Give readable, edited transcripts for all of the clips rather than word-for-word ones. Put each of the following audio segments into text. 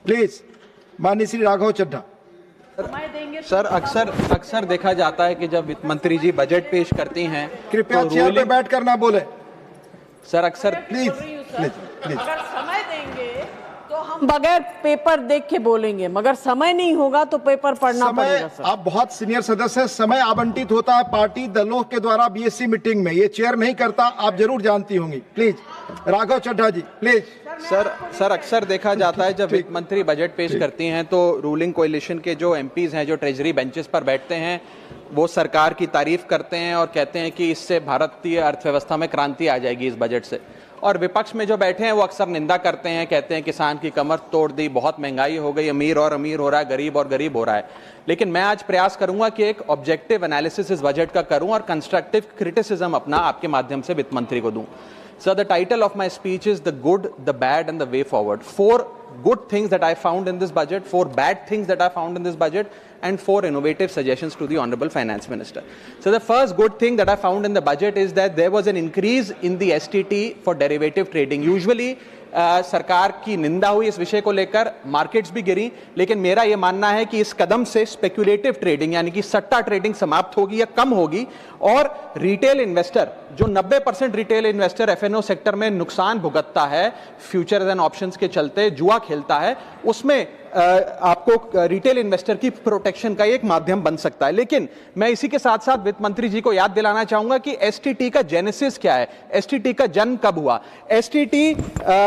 Please. माननीय Shri Raghav Chadha. Sir अक्सर देखा जाता है कि जब वित्त मंत्री जी बजट पेश करती हैं, कृपया चेयर पे बैठ कर ना बोले सर। अक्सर प्लीज प्लीज। अगर समय देंगे तो हम बगैर पेपर देख के बोलेंगे, मगर समय नहीं होगा तो पेपर पढ़ना पड़ेगा सर। आप बहुत सीनियर सदस्य हैं, समय आवंटित होता है पार्टी दलों के द्वारा बीएससी मीटिंग में, ये चेयर नहीं करता, आप जरूर जानती होंगी। Please Raghav Chadha ji please. Sir अक्सर देखा जाता है जब वित्त मंत्री बजट पेश करती हैं तो रूलिंग कोalition के जो एमपीज हैं, जो ट्रेजरी बेंचेस पर बैठते हैं, वो सरकार की तारीफ करते हैं और कहते हैं कि इससे भारतीय अर्थव्यवस्था में क्रांति आ जाएगी इस बजट से। और विपक्ष में जो बैठे हैं वो अक्सर निंदा करते हैं, कहते हैं किसान की कमर तोड़ दी, बहुत महंगाई हो गई, अमीर और अमीर हो रहा है, गरीब और गरीब हो रहा है। लेकिन मैं आज प्रयास करूंगा कि एक ऑब्जेक्टिव एनालिसिस इस बजट का करूं और कंस्ट्रक्टिव क्रिटिसिज्म अपना आपके माध्यम से वित्त मंत्री को दूं। So the title of my speech is The Good, the Bad and the Way Forward. 4 good things that I found in this budget, 4 bad things that I found in this budget, and 4 innovative suggestions to the Honorable Finance Minister. So the first good thing that I found in the budget is that there was an increase in the STT for derivative trading. Usually सरकार की निंदा हुई इस विषय को लेकर, markets भी गिरी, लेकिन मेरा यह मानना है कि इस कदम से स्पेक्युलेटिव ट्रेडिंग यानी कि सट्टा ट्रेडिंग समाप्त होगी या कम होगी और रिटेल इन्वेस्टर, जो 90% रिटेल इन्वेस्टर एफएनओ सेक्टर में नुकसान भुगतता है, फ्यूचर्स एंड ऑप्शंस के चलते जुआ खेलता है, उसमें आपको रिटेल इन्वेस्टर की प्रोटेक्शन का एक माध्यम बन सकता है। लेकिन मैं इसी के साथ साथ वित्त मंत्री जी को याद दिलाना चाहूंगा कि एसटीटी का जेनेसिस क्या है, एसटीटी का जन्म कब हुआ। एसटीटी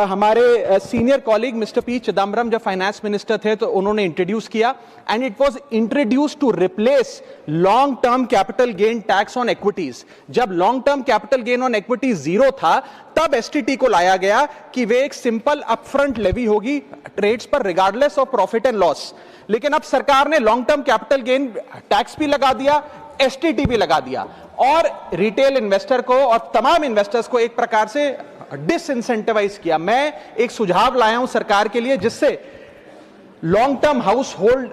हमारे senior colleague mister P Chidambaram जब फाइनेंस मिनिस्टर थे तो उन्होंने इंट्रोड्यूस किया, and it was introduce to replace long term capital gain tax on equities. जब long term capital gain on equities zero था, तब एसटीटी को लाया गया कि वे एक सिंपल अपफ्रंट लेवी होगी ट्रेड्स पर regardless of profit and loss. लेकिन अब सरकार ने long term capital gain tax भी लगा दिया, एसटीटी भी लगा दिया, और रिटेल इन्वेस्टर को और तमाम इन्वेस्टर्स को एक प्रकार से डिसइंसेंटिवाइज किया। मैं एक सुझाव लाया हूं सरकार के लिए जिससे long term house hold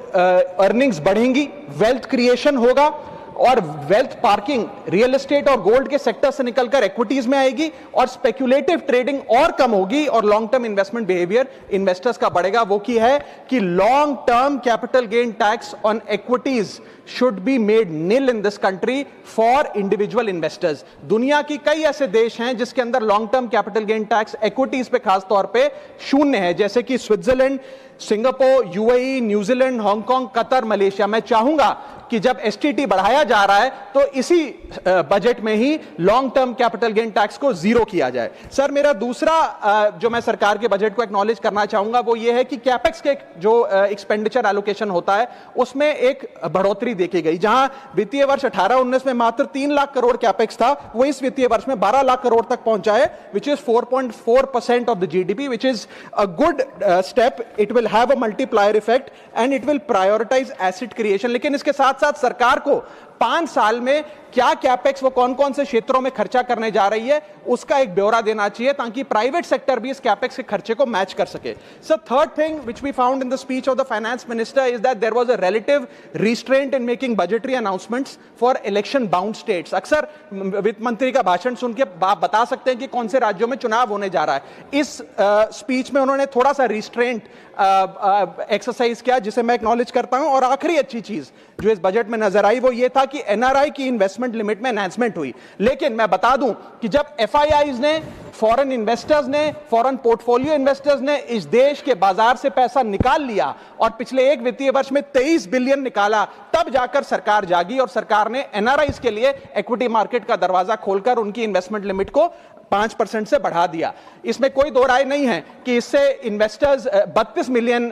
earnings बढ़ेंगी, वेल्थ क्रिएशन होगा और वेल्थ पार्किंग रियल एस्टेट और गोल्ड के सेक्टर से निकलकर इक्विटीज में आएगी और स्पेक्युलेटिव ट्रेडिंग और कम होगी और long term investment behaviour investors का बढ़ेगा। वो की है कि long term capital gain tax on equities should be made nil in this country for individual investors. दुनिया की कई ऐसे देश हैं जिसके अंदर long term capital gain tax equities पे खास तौर पे शून्य है, जैसे कि Switzerland, Singapore, UAE, New Zealand, Hong Kong, Qatar, Malaysia. मैं चाहूंगा कि जब एसटीटी बढ़ाया जा रहा है तो इसी बजट में ही long term capital gain tax को जीरो किया जाए। सर मेरा दूसरा जो मैं सरकार के बजट को एक्नॉलेज करना चाहूंगा वो ये है कि कैपेक्स के जो एक्सपेंडिचर एलोकेशन होता है उसमें एक बढ़ोतरी देखी गई। जहां वित्तीय वर्ष 18-19 में मात्र 3 लाख करोड़ कैपेक्स था, वो इस वित्तीय वर्ष में 12 लाख करोड़ तक पहुंचा है, which is 4.4% of the GDP, which is a good step. It will have a multiplier effect and it will prioritise asset creation. लेकिन इसके साथ साथ सरकार को 5 साल में क्या कैपेक्स वो कौन कौन से क्षेत्रों में खर्चा करने जा रही है उसका एक ब्यौरा देना चाहिए ताकि प्राइवेट सेक्टर भी इस कैपेक्स के खर्चे को मैच कर सके। So third thing which we found in the speech of the finance minister is that there was a relative restraint in making budgetary announcements for election bound states. अक्सर वित्त मंत्री का भाषण सुन के आप बता सकते हैं कि कौन से राज्यों में चुनाव होने जा रहा है। इस स्पीच में उन्होंने थोड़ा सा रिस्ट्रेंट एक्सरसाइज किया जिसे मैं एक्नॉलेज करता हूं। और आखिरी अच्छी चीज जो इस बजट में नजर आई वो ये था कि एनआरआई की इन्वेस्टमेंट लिमिट में एनहांसमेंट हुई। लेकिन मैं बता दूं कि जब एफआईआईज ने, फॉरेन इन्वेस्टर्स ने, फॉरेन पोर्टफोलियो इन्वेस्टर्स ने इस देश के बाजार से पैसा निकाल लिया और पिछले एक वित्तीय वर्ष में 23 बिलियन निकाला, तब जाकर सरकार जागी और सरकार ने एनआरआईज के लिए इक्विटी मार्केट का दरवाजा खोलकर उनकी इन्वेस्टमेंट लिमिट को 5% से बढ़ा दिया। इसमें कोई दो राय नहीं है कि इससे इन्वेस्टर्स 32 मिलियन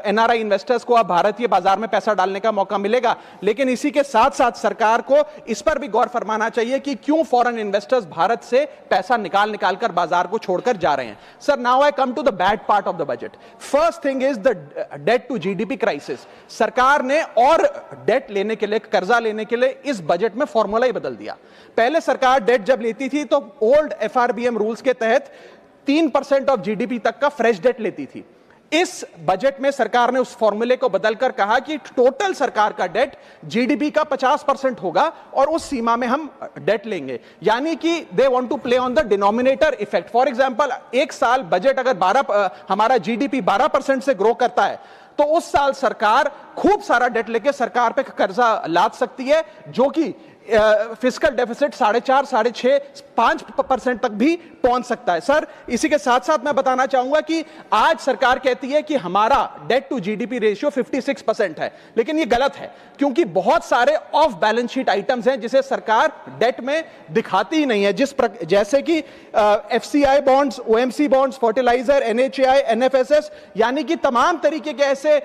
एनआरआई इन्वेस्टर्स को अब भारतीय बाजार में पैसा डालने का मौका मिलेगा। लेकिन इसी के साथ साथ सरकार को इस पर भी गौर फरमाना चाहिए कि क्यों फॉरेन इन्वेस्टर्स भारत से पैसा निकाल कर बाजार को छोड़कर जा रहे हैं। Sir now I come to the bad part of the budget. First thing is the debt to GDP crisis. सरकार ने और डेट लेने के लिए, कर्जा लेने के लिए इस बजट में फॉर्मूला ही बदल दिया। पहले सरकार डेट जब लेती थी तो ओल्ड एफआरबीएम रूल्स के तहत 3% ऑफ जीडीपी तक का फ्रेश डेट लेती थी। इस बजट में सरकार ने उस फॉर्मूले को बदलकर कहा कि टोटल सरकार का डेट जीडीपी का 50% होगा और उस सीमा में हम डेट लेंगे, यानी कि they want to play on the denominator effect. For example, एक साल बजट अगर हमारा जीडीपी 12% से ग्रो करता है तो उस साल सरकार खूब सारा डेट लेके सरकार पे कर्जा लाद सकती है, जो कि फिस्कल डेफिसिट 4.5, 6.5, 5% तक भी पहुंच सकता है। सर, इसी के साथ साथ मैं बताना चाहूंगा कि आज सरकार कहती है कि हमारा डेट टू जीडीपी रेशियो 56% है, लेकिन ये गलत है, क्योंकि बहुत सारे ऑफ बैलेंस शीट आइटम्स हैं जिसे सरकार डेट में दिखाती ही नहीं है, जैसे कि FCI bonds, OMC bonds, fertiliser, NHAI, NFSS, यानी कि तमाम तरीके के ऐसे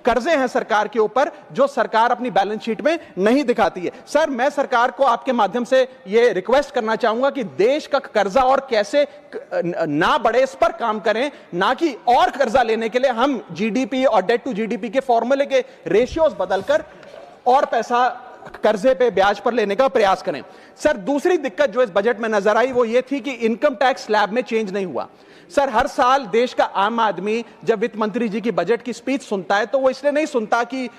कर्जे हैं सरकार के ऊपर जो सरकार अपनी बैलेंस शीट में नहीं दिखाती है। सर, मैं सरकार को आपके माध्यम से यह रिक्वेस्ट करना चाहूंगा कि देश का कर्जा और कैसे ना बढ़े इस पर काम करें, ना कि और कर्जा लेने के लिए हम जीडीपी और डेट टू जीडीपी के फॉर्मूले के रेशियोज बदलकर और पैसा कर्जे पे ब्याज पर लेने का प्रयास करें। सर, दूसरी दिक्कत जो इस बजट में नजर आई वो ये थी कि इनकम टैक्स स्लैब में चेंज नहीं हुआ। सर, हर साल देश का आम आदमी जब वित्त मंत्री जी की बजट की स्पीच सुनता है तो वो इसलिए नहीं सुनता कि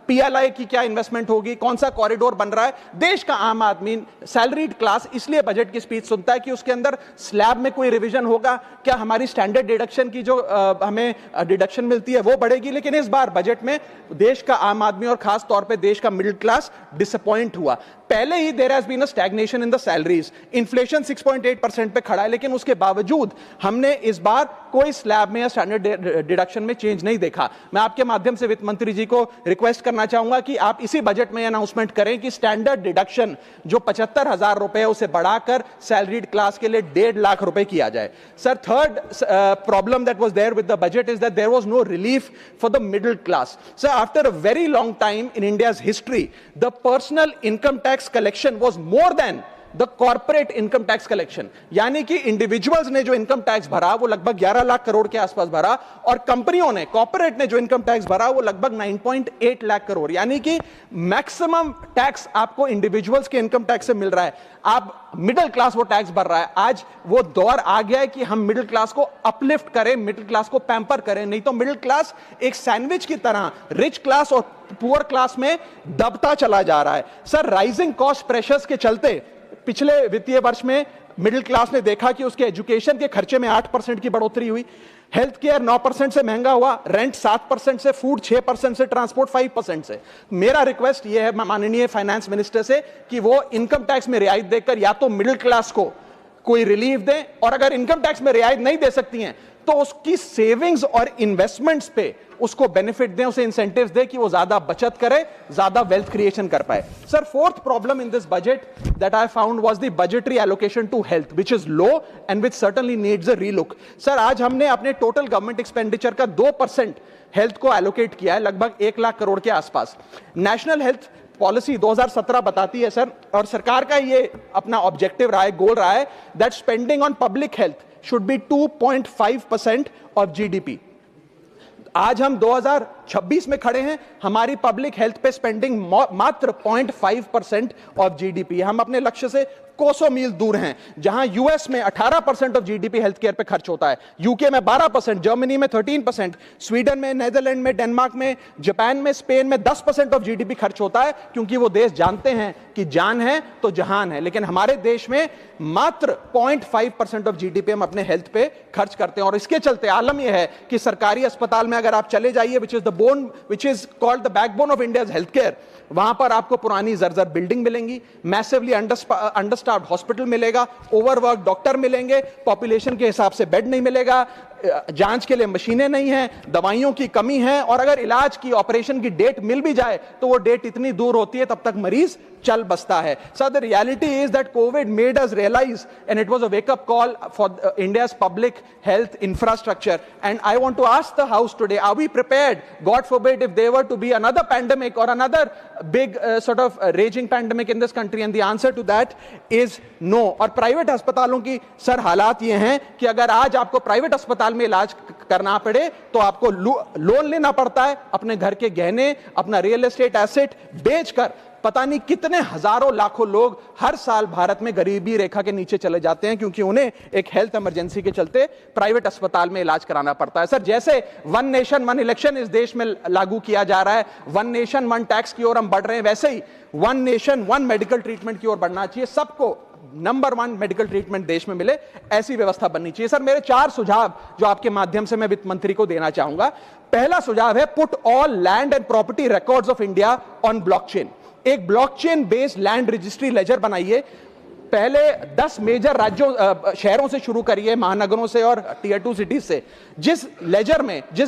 पीएलआई की क्या इन्वेस्टमेंट होगी, कौन सा कॉरिडोर बन रहा है। देश का आम आदमी, सैलरीड क्लास, इसलिए बजट की स्पीच सुनता है कि उसके अंदर स्लैब में कोई रिवीजन होगा, क्या हमारी स्टैंडर्ड डिडक्शन की जो हमें डिडक्शन मिलती है वो बढ़ेगी। लेकिन इस बार बजट में देश का आम आदमी और खास तौर पर देश का मिडिल क्लास डिसअपॉइंट हुआ। पहले ही there has been a stagnation in the salaries, inflation 6.8% पे खड़ा है, लेकिन उसके बावजूद हमने इस बार कोई स्लैब में या स्टैंडर्ड डिडक्शन में चेंज नहीं देखा। मैं आपके माध्यम से वित्त मंत्री जी को रिक्वेस्ट करना चाहूंगा कि आप इसी बजट में अनाउंसमेंट करें कि स्टैंडर्ड डिडक्शन जो 75,000 रुपए उसे बढ़ाकर सैलरीड क्लास के लिए 1.5 लाख रुपए किया जाए। Sir, third problem that was there with the budget is that there was no relief for the middle class. Sir, after a very long time in India's history, the personal income tax collection was more than the corporate income tax collection, यानी कि individuals ने जो income tax भरा वो लगभग 11 लाख करोड़ के आसपास भरा, और कंपनियों ने, कॉर्पोरेट ने जो इनकम टैक्स भरा वो लगभग 9.8 लाख करोड़, यानी कि मैक्सिमम टैक्स आपको इंडिविजुअल्स के इनकम टैक्स से मिल रहा है। आप मिडिल क्लास वो टैक्स भर रहा है। आज वो दौर आ गया है कि हम मिडिल क्लास को अपलिफ्ट करें, मिडिल क्लास को पैम्पर करें, नहीं तो मिडिल क्लास एक सैंडविच की तरह रिच क्लास और पुअर क्लास में दबता चला जा रहा है। सर, राइजिंग कॉस्ट प्रेशर्स के चलते पिछले वित्तीय वर्ष में मिडिल क्लास ने देखा कि उसके एजुकेशन के खर्चे में 8% की बढ़ोतरी हुई, हेल्थ केयर 9% से महंगा हुआ, रेंट 7% से, फूड 6% से, ट्रांसपोर्ट 5% से। मेरा रिक्वेस्ट यह है माननीय फाइनेंस मिनिस्टर से कि वो इनकम टैक्स में रियायत देकर या तो मिडिल क्लास को कोई रिलीफ दें, और अगर इनकम टैक्स में रियायत नहीं दे सकती हैं तो उसकी सेविंग्स और इन्वेस्टमेंट्स पे उसको बेनिफिट दें, उसे इंसेंटिव्स दें कि वो ज्यादा बचत करे, ज्यादा वेल्थ क्रिएशन कर पाए। Sir, fourth problem in this budget that I found was the budgetary allocation to health, which is low and which certainly needs a relook. Sir, आज हमने अपने टोटल गवर्नमेंट एक्सपेंडिचर का 2% हेल्थ को allocate किया है, लगभग 1 लाख करोड़ के आसपास। नेशनल हेल्थ पॉलिसी 2017 बताती है सर, और सरकार का ये अपना ऑब्जेक्टिव रहा है, गोल रहा है, that spending on public health should be 2.5% of GDP। आज हम 2026 में खड़े हैं, हमारी पब्लिक हेल्थ पे स्पेंडिंग मात्र 0.5% ऑफ जीडीपी। हम अपने लक्ष्य से कोसों मील दूर हैं। जहां यूएस में 18% ऑफ जीडीपी हेल्थ केयर पे खर्च होता है, यूके में 12%, जर्मनी में 13%, स्वीडन में, नेदरलैंड में, डेनमार्क में, जापान में, स्पेन में 10% ऑफ जीडीपी खर्च होता है, क्योंकि वो देश जानते हैं कि जान है तो जहान है। लेकिन हमारे देश में मात्र 0.5% ऑफ जीडीपी हम अपने हेल्थ पे खर्च करते हैं, और इसके चलते आलम यह है कि सरकारी अस्पताल में अगर आप चले जाइए, which is called the backbone of India's healthcare, वहां पर आपको पुरानी जर्जर बिल्डिंग मिलेंगी, मैसिवली अंडरस्टाफ्ड हॉस्पिटल मिलेगा, ओवरवर्क डॉक्टर मिलेंगे, पॉपुलेशन के हिसाब से बेड नहीं मिलेगा, जांच के लिए मशीनें नहीं हैं, दवाइयों की कमी है, और अगर इलाज की, ऑपरेशन की डेट मिल भी जाए तो वो डेट इतनी दूर होती है तब तक मरीज चल बसता है। Sir, the reality is that COVID made us realise, and it was a wake up call for India's public health infrastructure, and I want to ask the house today, are we prepared, god forbid, if there were to be another pandemic और another big sort of raging pandemic in this country, and the answer to that is no। और private अस्पतालों की sir हालात ये हैं कि अगर आज आपको प्राइवेट अस्पताल में इलाज करना पड़े तो आपको लोन लेना पड़ता है, अपने घर के गहने, अपना रियल एस्टेट एसेट बेचकर पता नहीं कितने हजारों लाखों लोग हर साल भारत में गरीबी रेखा के नीचे चले जाते हैं क्योंकि उन्हें एक हेल्थ इमरजेंसी के चलते प्राइवेट अस्पताल में इलाज कराना पड़ता है। सर, जैसे वन नेशन वन इलेक्शन इस देश में लागू किया जा रहा है, वन नेशन वन टैक्स की ओर हम बढ़ रहे हैं, वैसे ही one nation one medical treatment की ओर बढ़ना चाहिए। सबको नंबर 1 मेडिकल ट्रीटमेंट देश में मिले, ऐसी व्यवस्था बननी चाहिए। सर, मेरे 4 सुझाव जो आपके माध्यम से मैं वित्त मंत्री को देना चाहूंगा। पहला सुझाव है, put all land and property records of India on blockchain. एक blockchain based land registry ledger बनाइए। पहले 10 मेजर राज्यों शहरों से शुरू करिए, महानगरों से और टियर 2 सिटीज से, जिस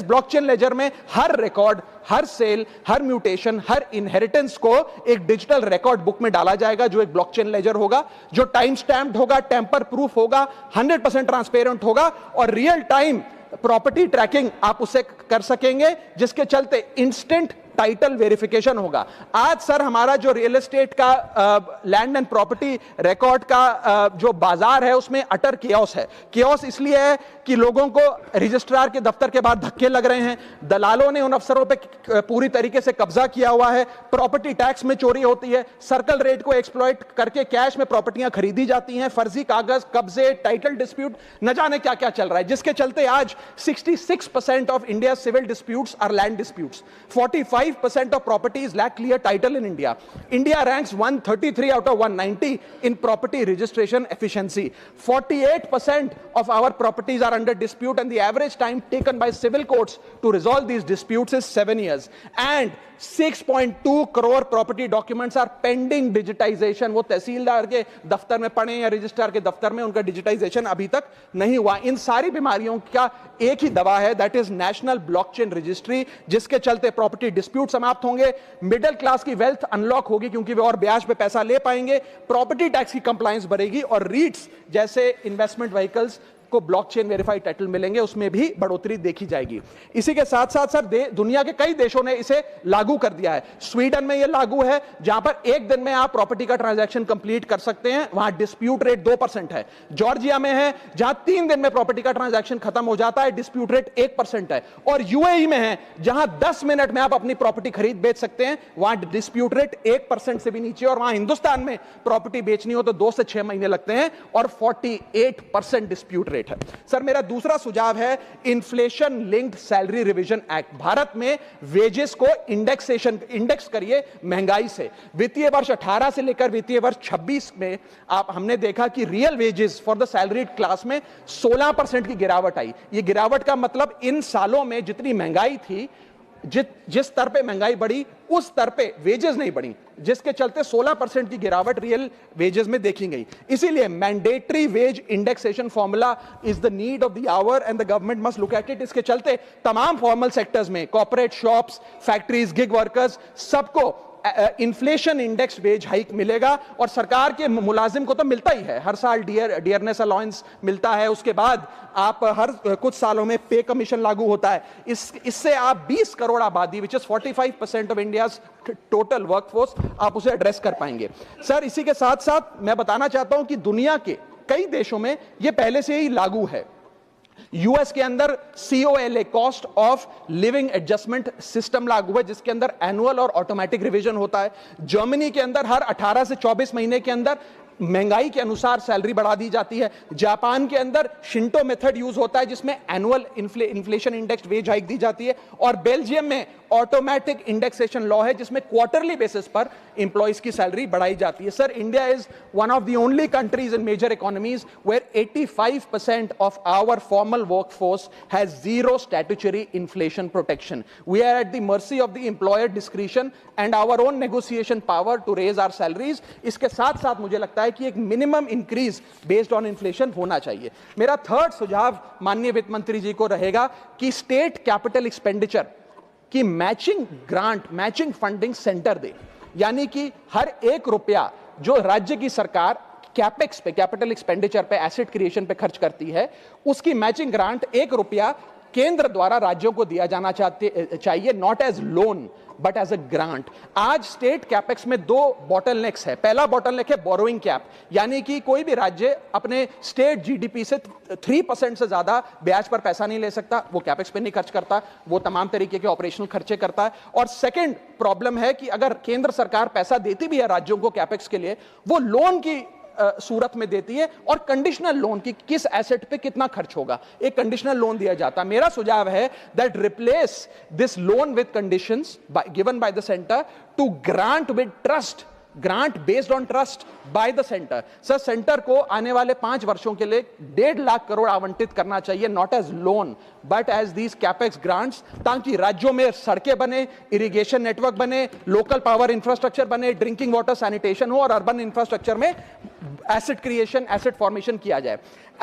ब्लॉकचेन लेजर में हर रिकॉर्ड, हर सेल, हर म्यूटेशन, हर इनहेरिटेंस को एक डिजिटल रिकॉर्ड बुक में डाला जाएगा, जो एक ब्लॉकचेन लेजर होगा, जो टाइम स्टैम्प्ड होगा, टेम्पर प्रूफ होगा, 100% ट्रांसपेरेंट होगा और रियल टाइम प्रॉपर्टी ट्रैकिंग आप उसे कर सकेंगे, जिसके चलते इंस्टेंट टाइटल वेरिफिकेशन होगा। आज सर हमारा जो रियल एस्टेट का लैंड एंड प्रॉपर्टी रिकॉर्ड का जो बाजार है उसमें अटर कियोस है। कियोस इसलिए है कि लोगों को रजिस्ट्रार के दफ्तर के बाद धक्के लग रहे हैं, दलालों ने उन अफसरों पे पूरी तरीके से कब्जा किया हुआ है, प्रॉपर्टी टैक्स में चोरी होती है, सर्कल रेट को एक्सप्लॉइट करके कैश में प्रॉपर्टियां खरीदी जाती हैं, फर्जी कागज, कब्जे, टाइटल डिस्प्यूट, न जाने क्या क्या चल रहा है, जिसके चलते आज 66% of India civil disputes are land disputes. 45% of properties lack clear title in India. India ranks 133 out of 190 in property registration efficiency. 48% of our properties are under dispute and the average time taken by civil courts to resolve these disputes is 7 years. And 6.2 crore property documents are pending digitization. वो तहसीलदार के दफ्तर में पड़े या registrar के दफ्तर में, उनका डिजिटाइजेशन अभी तक नहीं हुआ। इन सारी बीमारियों का एक ही दवा है, that is national blockchain registry, जिसके चलते प्रॉपर्टी डिस्प्यूट समाप्त होंगे, मिडिल क्लास की वेल्थ अनलॉक होगी क्योंकि वे और ब्याज पे पैसा ले पाएंगे, प्रॉपर्टी टैक्स की कंप्लायंस बढ़ेगी और रीट्स जैसे इन्वेस्टमेंट व्हीकल्स को ब्लॉकचेन वेरीफाइड टाइटल मिलेंगे, उसमें भी बढ़ोतरी देखी जाएगी। इसी के साथ साथ सर दुनिया के कई देशों ने इसे लागू कर दिया है। स्वीडन में यह लागू है, जहां पर एक दिन में आप प्रॉपर्टी का ट्रांजैक्शन कंप्लीट कर सकते हैं, वहां डिस्प्यूट रेट 2% है। जॉर्जिया में है, जहां 3 दिन में प्रॉपर्टी का ट्रांजैक्शन खत्म हो जाता है, डिस्प्यूट रेट 1% है। और यूएई में है, जहां 10 मिनट में आप अपनी प्रॉपर्टी खरीद बेच सकते हैं, वहां डिस्प्यूट रेट 1% से भी नीचे। और वहां हिंदुस्तान में प्रॉपर्टी बेचनी हो तो 2 से 6 महीने लगते हैं और 48% डिस्प्यूट रेट है। सर, मेरा दूसरा सुझाव है inflation linked salary revision act. Bharat में वेजेस को इंडेक्स करिए महंगाई से। वित्तीय वर्ष 18 से लेकर वित्तीय वर्ष 26 में हमने देखा कि real wages for the salaried class में 16% की गिरावट आई। ये गिरावट का मतलब इन सालों में जितनी महंगाई थी, जिस स्तर पे महंगाई बढ़ी उस स्तर पे वेजेस नहीं बढ़ी, जिसके चलते 16% की गिरावट रियल वेजेस में देखी गई। इसीलिए mandatory wage indexation formula is the need of the hour and the government must look at it. इसके चलते तमाम फॉर्मल सेक्टर्स में, corporate, shops, factories, gig workers, सबको इन्फ्लेशन इंडेक्स वेज हाइक मिलेगा। और सरकार के मुलाजिम को तो मिलता ही है, हर साल डियरनेस अलाउंस मिलता है, उसके बाद आप हर कुछ सालों में पे कमीशन लागू होता है। इससे आप 20 करोड़ आबादी, which is 45% of India's total workforce, आप उसे एड्रेस कर पाएंगे। सर, इसी के साथ साथ मैं बताना चाहता हूं कि दुनिया के कई देशों में यह पहले से ही लागू है। यूएस के अंदर COLA, cost of living adjustment system लागू है, जिसके अंदर एनुअल और ऑटोमेटिक रिवीजन होता है। जर्मनी के अंदर हर 18 से 24 महीने के अंदर महंगाई के अनुसार सैलरी बढ़ा दी जाती है। जापान के अंदर शिंटो मेथड यूज होता है, जिसमें annual inflation index wage hike दी जाती है। और बेल्जियम में ऑटोमेटिक इंडेक्सेशन लॉ है, जिसमें क्वार्टरली बेसिस पर एम्प्लॉइज की सैलरी बढ़ाई जाती है। Sir, India is one of the only countries in major economies where 85% of our formal workforce has zero statutory inflation protection. We are at the mercy of the employer discretion and our own negotiation power to raise our salaries. इसके साथ साथ मुझे लगता है कि एक minimum increase based on inflation होना चाहिए। मेरा थर्ड सुझाव माननीय वित्त मंत्री जी को रहेगा कि स्टेट कैपिटल एक्सपेंडिचर की matching grant, matching funding centre दे, यानी कि हर 1 रुपया जो राज्य की सरकार कैपेक्स पे, कैपिटल एक्सपेंडिचर पे, एसेट क्रिएशन पे खर्च करती है, उसकी मैचिंग ग्रांट 1 रुपया केंद्र द्वारा राज्यों को दिया जाना चाहिए, not as loan but as a grant. आज स्टेट कैपेक्स में दो बॉटलनेक्स है। पहला बॉटलनेक है बोरोइंग कैप, यानी कि कोई भी राज्य अपने स्टेट जीडीपी से 3% से ज्यादा ब्याज पर पैसा नहीं ले सकता, वो कैपेक्स पे नहीं खर्च करता, वो तमाम तरीके के ऑपरेशनल खर्चे करता है। और सेकंड प्रॉब्लम है कि अगर केंद्र सरकार पैसा देती भी है राज्यों को कैपेक्स के लिए, वो लोन की सूरत में देती है, और कंडीशनल लोन की किस एसेट पे कितना खर्च होगा, एक कंडीशनल लोन दिया जाता। मेरा सुझाव है that replace this loan with conditions given by the centre to grant with trust, grant based on trust by the centre. Sir, centre को आने वाले 5 वर्षों के लिए 1.5 लाख करोड़ आवंटित करना चाहिए, not as loan but as these capex grants, ताकि राज्यों में सड़कें बने, इरिगेशन नेटवर्क बने, लोकल पावर इंफ्रास्ट्रक्चर बने, ड्रिंकिंग वाटर सैनिटेशन हो, और अर्बन इंफ्रास्ट्रक्चर में एसेट क्रिएशन, एसेट फॉर्मेशन किया जाए।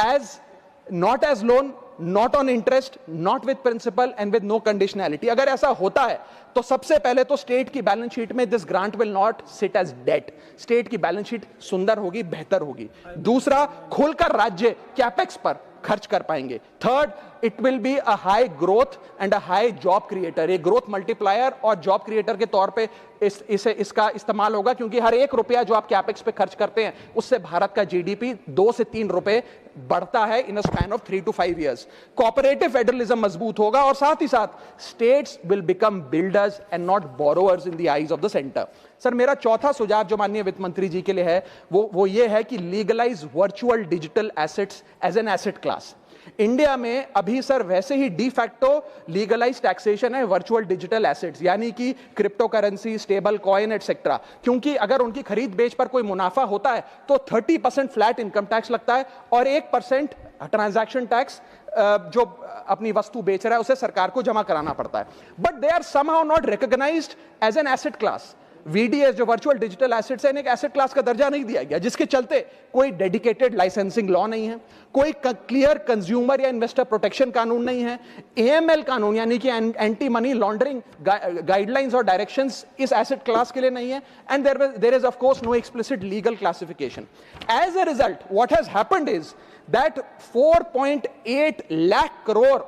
As not as loan, not on interest, not with principal and with no conditionality. अगर ऐसा होता है तो सबसे पहले तो स्टेट की बैलेंस शीट में this grant will not sit as debt, state की बैलेंस शीट सुंदर होगी, बेहतर होगी। दूसरा, खुलकर राज्य कैपेक्स पर खर्च कर पाएंगे। Third, it will be a high growth and a high job creator, ये ग्रोथ मल्टीप्लायर और जॉब क्रिएटर के तौर पे इसका इस्तेमाल होगा, क्योंकि हर 1 रुपया जो आप कैपेक्स पे खर्च करते हैं उससे भारत का जीडीपी 2 से 3 रुपए बढ़ता है in a span of 3 to 5 years। Cooperative federalism मजबूत होगा, और साथ ही साथ states will become builders and not borrowers in the eyes of the centre. Sir, मेरा चौथा सुझाव जो माननीय वित्त मंत्री जी के लिए है वो ये है कि legalise virtual digital assets as an asset class. India में अभी सर वैसे ही डी फैक्टो लीगलाइज टैक्सेशन है वर्चुअल डिजिटल एसेट्स, यानी कि crypto currency, stable coin etcetera, क्योंकि अगर उनकी खरीद बेच पर कोई मुनाफा होता है तो 30% फ्लैट इनकम टैक्स लगता है, और 1% ट्रांजैक्शन टैक्स जो अपनी वस्तु बेच रहा है उसे सरकार को जमा कराना पड़ता है। But they are somehow not recognised as an asset class. VDS जो वर्चुअल डिजिटल एसेट्स है, एक एसेट क्लास का दर्जा नहीं दिया गया, जिसके चलते कोई डेडिकेटेड लाइसेंसिंग लॉ नहीं है, कोई क्लियर कंज्यूमर या इन्वेस्टर प्रोटेक्शन कानून नहीं है, AML कानून यानी कि एंटी मनी लॉन्ड्रिंग गाइडलाइंस और डायरेक्शंस इस एसेट क्लास के लिए नहीं है, and there is of course no explicit legal classification. As a result what has happened is that 4.8 lakh crore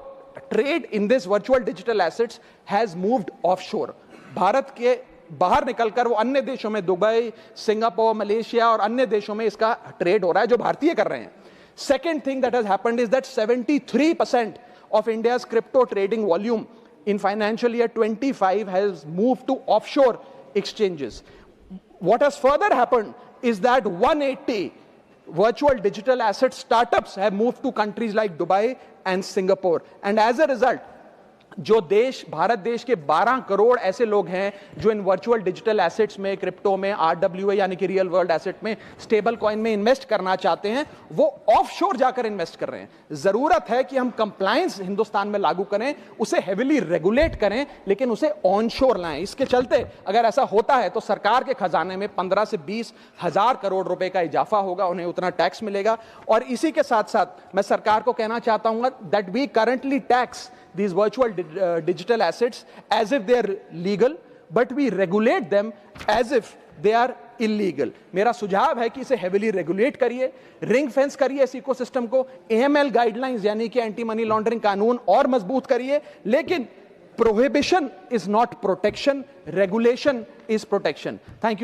trade in this virtual digital assets has moved offshore. Bharat के बाहर निकलकर वो अन्य देशों में, दुबई, सिंगापुर, मलेशिया और अन्य देशों में इसका ट्रेड हो रहा है, जो भारतीय कर रहे हैं। Second thing that has happened is that 73% of India's crypto trading volume in financial year 25 has moved to offshore exchanges. What has further happened is that 180 virtual digital asset startups have moved to countries like Dubai and Singapore, and as a result जो देश, भारत देश के 12 करोड़ ऐसे लोग हैं जो इन virtual digital assets में, crypto में, RWA यानी कि रियल वर्ल्ड एसेट में, स्टेबल कॉइन में इन्वेस्ट करना चाहते हैं, वो ऑफशोर जाकर इन्वेस्ट कर रहे हैं। जरूरत है कि हम कंप्लायंस हिंदुस्तान में लागू करें, उसे हेविली रेगुलेट करें, लेकिन उसे ऑनशोर लाएं। इसके चलते अगर ऐसा होता है तो सरकार के खजाने में 15 से 20 हजार करोड़ रुपए का इजाफा होगा, उन्हें उतना टैक्स मिलेगा। और इसी के साथ साथ मैं सरकार को कहना चाहता हूं that we currently tax these virtual digital assets as if they are legal, but we regulate them as if they are illegal। मेरा सुझाव है कि इसे heavily regulate करिए, रिंग फेंस करिए इस इकोसिस्टम को, AML गाइडलाइंस यानी कि एंटी मनी लॉन्ड्रिंग कानून और मजबूत करिए, लेकिन prohibition is not protection, regulation is protection। Thank you।